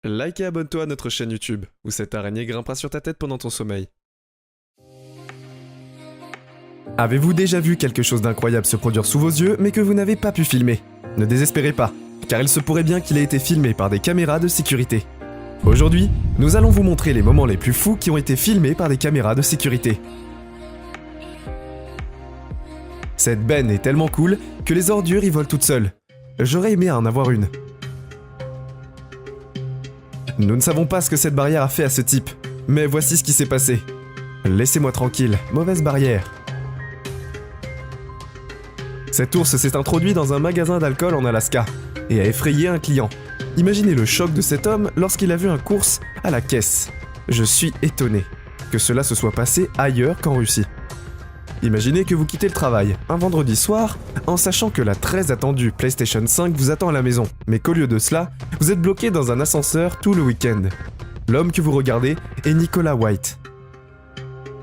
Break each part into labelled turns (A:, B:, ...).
A: Like et abonne-toi à notre chaîne YouTube, où cette araignée grimpera sur ta tête pendant ton sommeil. Avez-vous déjà vu quelque chose d'incroyable se produire sous vos yeux, mais que vous n'avez pas pu filmer? Ne désespérez pas, car il se pourrait bien qu'il ait été filmé par des caméras de sécurité. Aujourd'hui, nous allons vous montrer les moments les plus fous qui ont été filmés par des caméras de sécurité. Cette benne est tellement cool que les ordures y volent toutes seules. J'aurais aimé en avoir une. Nous ne savons pas ce que cette barrière a fait à ce type, mais voici ce qui s'est passé. Laissez-moi tranquille, mauvaise barrière. Cet ours s'est introduit dans un magasin d'alcool en Alaska et a effrayé un client. Imaginez le choc de cet homme lorsqu'il a vu un course à la caisse. Je suis étonné que cela se soit passé ailleurs qu'en Russie. Imaginez que vous quittez le travail un vendredi soir en sachant que la très attendue PlayStation 5 vous attend à la maison, mais qu'au lieu de cela, vous êtes bloqué dans un ascenseur tout le week-end. L'homme que vous regardez est Nicolas White.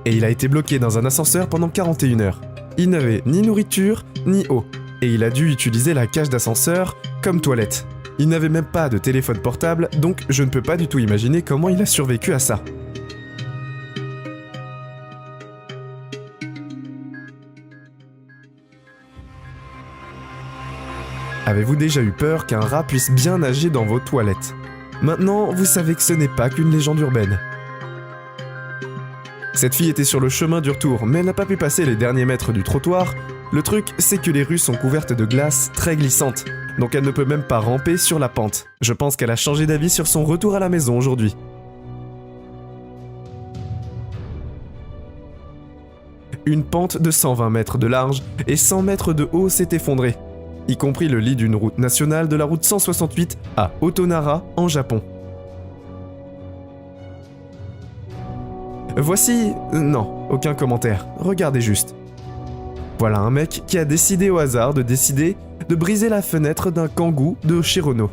A: Et il a été bloqué dans un ascenseur pendant 41 heures. Il n'avait ni nourriture ni eau, et il a dû utiliser la cage d'ascenseur comme toilette. Il n'avait même pas de téléphone portable, donc je ne peux pas du tout imaginer comment il a survécu à ça. Avez-vous déjà eu peur qu'un rat puisse bien nager dans vos toilettes? Maintenant, vous savez que ce n'est pas qu'une légende urbaine. Cette fille était sur le chemin du retour, mais elle n'a pas pu passer les derniers mètres du trottoir. Le truc, c'est que les rues sont couvertes de glace très glissante, donc elle ne peut même pas ramper sur la pente. Je pense qu'elle a changé d'avis sur son retour à la maison aujourd'hui. Une pente de 120 mètres de large et 100 mètres de haut s'est effondrée, y compris le lit d'une route nationale de la route 168 à Otonara, en Japon. Voici... non, aucun commentaire, regardez juste. Voilà un mec qui a décidé au hasard de briser la fenêtre d'un Kangoo de chez Renault,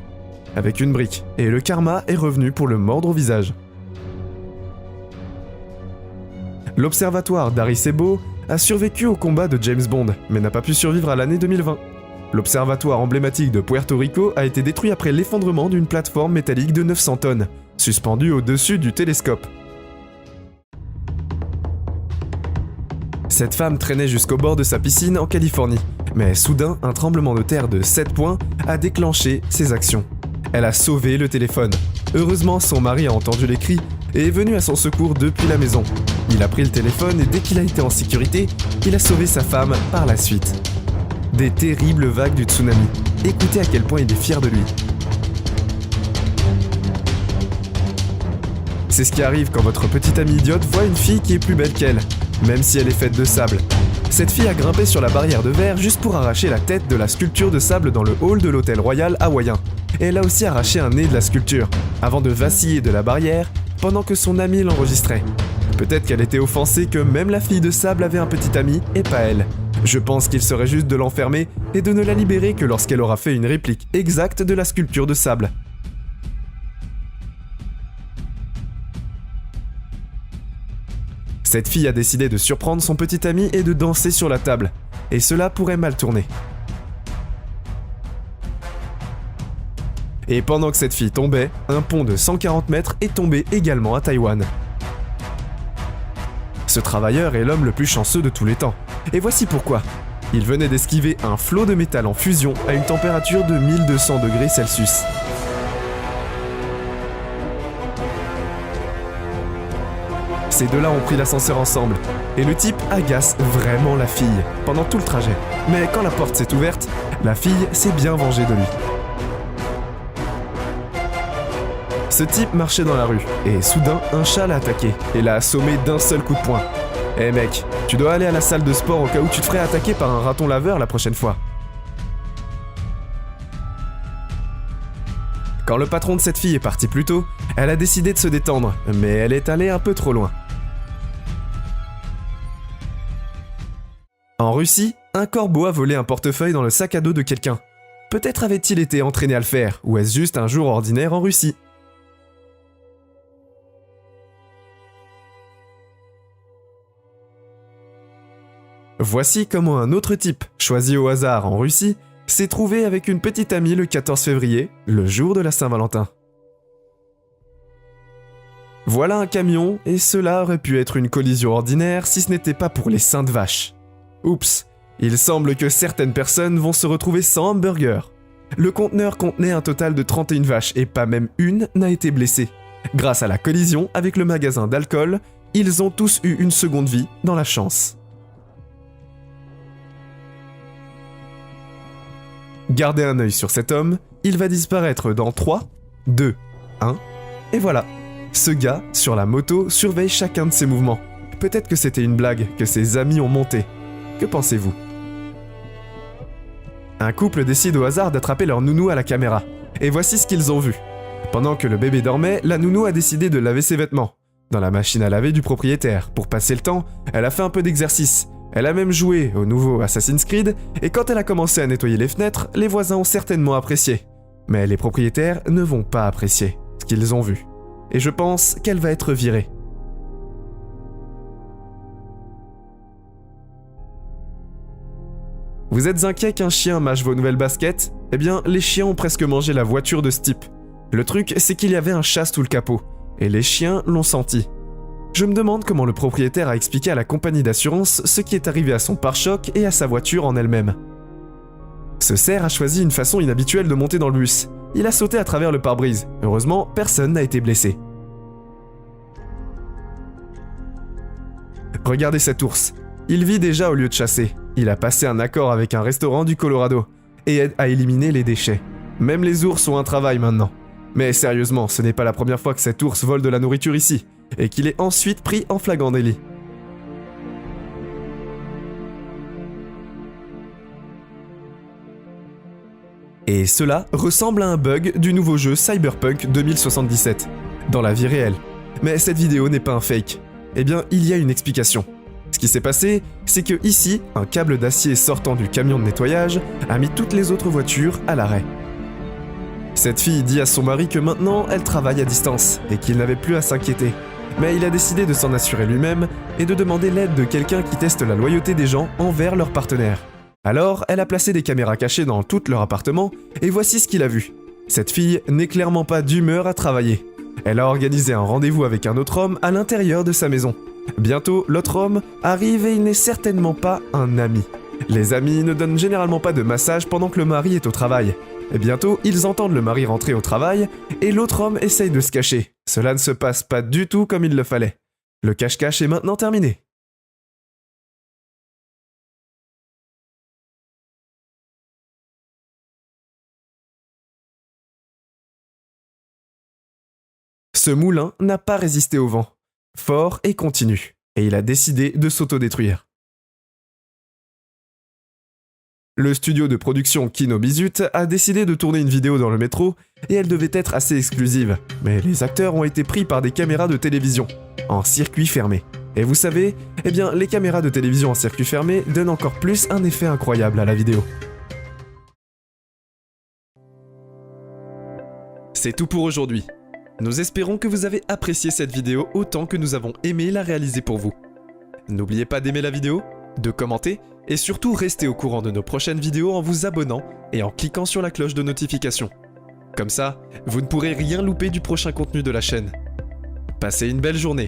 A: avec une brique, et le karma est revenu pour le mordre au visage. L'observatoire d'Arecibo a survécu au combat de James Bond, mais n'a pas pu survivre à l'année 2020. L'observatoire emblématique de Puerto Rico a été détruit après l'effondrement d'une plateforme métallique de 900 tonnes, suspendue au-dessus du télescope. Cette femme traînait jusqu'au bord de sa piscine en Californie, mais soudain, un tremblement de terre de 7 points a déclenché ses actions. Elle a sauvé le téléphone. Heureusement, son mari a entendu les cris et est venu à son secours depuis la maison. Il a pris le téléphone et dès qu'il a été en sécurité, il a sauvé sa femme par la suite. Des terribles vagues du tsunami. Écoutez à quel point il est fier de lui. C'est ce qui arrive quand votre petite amie idiote voit une fille qui est plus belle qu'elle, même si elle est faite de sable. Cette fille a grimpé sur la barrière de verre juste pour arracher la tête de la sculpture de sable dans le hall de l'hôtel royal hawaïen. Et elle a aussi arraché un nez de la sculpture, avant de vaciller de la barrière pendant que son ami l'enregistrait. Peut-être qu'elle était offensée que même la fille de sable avait un petit ami et pas elle. Je pense qu'il serait juste de l'enfermer et de ne la libérer que lorsqu'elle aura fait une réplique exacte de la sculpture de sable. Cette fille a décidé de surprendre son petit ami et de danser sur la table. Et cela pourrait mal tourner. Et pendant que cette fille tombait, un pont de 140 mètres est tombé également à Taïwan. Ce travailleur est l'homme le plus chanceux de tous les temps. Et voici pourquoi. Il venait d'esquiver un flot de métal en fusion à une température de 1200 degrés Celsius. Ces deux-là ont pris l'ascenseur ensemble, et le type agace vraiment la fille pendant tout le trajet. Mais quand la porte s'est ouverte, la fille s'est bien vengée de lui. Ce type marchait dans la rue, et soudain, un chat l'a attaqué, et l'a assommé d'un seul coup de poing. Eh mec, tu dois aller à la salle de sport au cas où tu te ferais attaquer par un raton laveur la prochaine fois. Quand le patron de cette fille est parti plus tôt, elle a décidé de se détendre, mais elle est allée un peu trop loin. En Russie, un corbeau a volé un portefeuille dans le sac à dos de quelqu'un. Peut-être avait-il été entraîné à le faire, ou est-ce juste un jour ordinaire en Russie? Voici comment un autre type, choisi au hasard en Russie, s'est trouvé avec une petite amie le 14 février, le jour de la Saint-Valentin. Voilà un camion, et cela aurait pu être une collision ordinaire si ce n'était pas pour les saintes vaches. Oups, il semble que certaines personnes vont se retrouver sans hamburger. Le conteneur contenait un total de 31 vaches et pas même une n'a été blessée. Grâce à la collision avec le magasin d'alcool, ils ont tous eu une seconde vie dans la chance. Gardez un œil sur cet homme, il va disparaître dans 3, 2, 1, et voilà. Ce gars, sur la moto, surveille chacun de ses mouvements. Peut-être que c'était une blague que ses amis ont montée. Que pensez-vous ? Un couple décide au hasard d'attraper leur nounou à la caméra. Et voici ce qu'ils ont vu. Pendant que le bébé dormait, la nounou a décidé de laver ses vêtements. Dans la machine à laver du propriétaire. Pour passer le temps, elle a fait un peu d'exercice. Elle a même joué au nouveau Assassin's Creed, et quand elle a commencé à nettoyer les fenêtres, les voisins ont certainement apprécié. Mais les propriétaires ne vont pas apprécier ce qu'ils ont vu. Et je pense qu'elle va être virée. Vous êtes inquiet qu'un chien mâche vos nouvelles baskets ? Eh bien, les chiens ont presque mangé la voiture de ce type. Le truc, c'est qu'il y avait un chat sous le capot, et les chiens l'ont senti. Je me demande comment le propriétaire a expliqué à la compagnie d'assurance ce qui est arrivé à son pare-choc et à sa voiture en elle-même. Ce cerf a choisi une façon inhabituelle de monter dans le bus. Il a sauté à travers le pare-brise. Heureusement, personne n'a été blessé. Regardez cet ours. Il vit déjà au lieu de chasser. Il a passé un accord avec un restaurant du Colorado et aide à éliminer les déchets. Même les ours ont un travail maintenant. Mais sérieusement, ce n'est pas la première fois que cet ours vole de la nourriture ici, et qu'il est ensuite pris en flagrant délit. Et cela ressemble à un bug du nouveau jeu Cyberpunk 2077, dans la vie réelle. Mais cette vidéo n'est pas un fake. Eh bien, il y a une explication. Ce qui s'est passé, c'est que ici, un câble d'acier sortant du camion de nettoyage a mis toutes les autres voitures à l'arrêt. Cette fille dit à son mari que maintenant, elle travaille à distance et qu'il n'avait plus à s'inquiéter. Mais il a décidé de s'en assurer lui-même et de demander l'aide de quelqu'un qui teste la loyauté des gens envers leurs partenaires. Alors, elle a placé des caméras cachées dans tout leur appartement et voici ce qu'il a vu. Cette fille n'est clairement pas d'humeur à travailler. Elle a organisé un rendez-vous avec un autre homme à l'intérieur de sa maison. Bientôt, l'autre homme arrive et il n'est certainement pas un ami. Les amis ne donnent généralement pas de massage pendant que le mari est au travail. Et bientôt, ils entendent le mari rentrer au travail et l'autre homme essaye de se cacher. Cela ne se passe pas du tout comme il le fallait. Le cache-cache est maintenant terminé. Ce moulin n'a pas résisté au vent. Fort et continu. Et il a décidé de s'autodétruire. Le studio de production Kino Bizut a décidé de tourner une vidéo dans le métro et elle devait être assez exclusive. Mais les acteurs ont été pris par des caméras de télévision, en circuit fermé. Et vous savez, eh bien les caméras de télévision en circuit fermé donnent encore plus un effet incroyable à la vidéo. C'est tout pour aujourd'hui. Nous espérons que vous avez apprécié cette vidéo autant que nous avons aimé la réaliser pour vous. N'oubliez pas d'aimer la vidéo, de commenter et surtout restez au courant de nos prochaines vidéos en vous abonnant et en cliquant sur la cloche de notification. Comme ça, vous ne pourrez rien louper du prochain contenu de la chaîne. Passez une belle journée.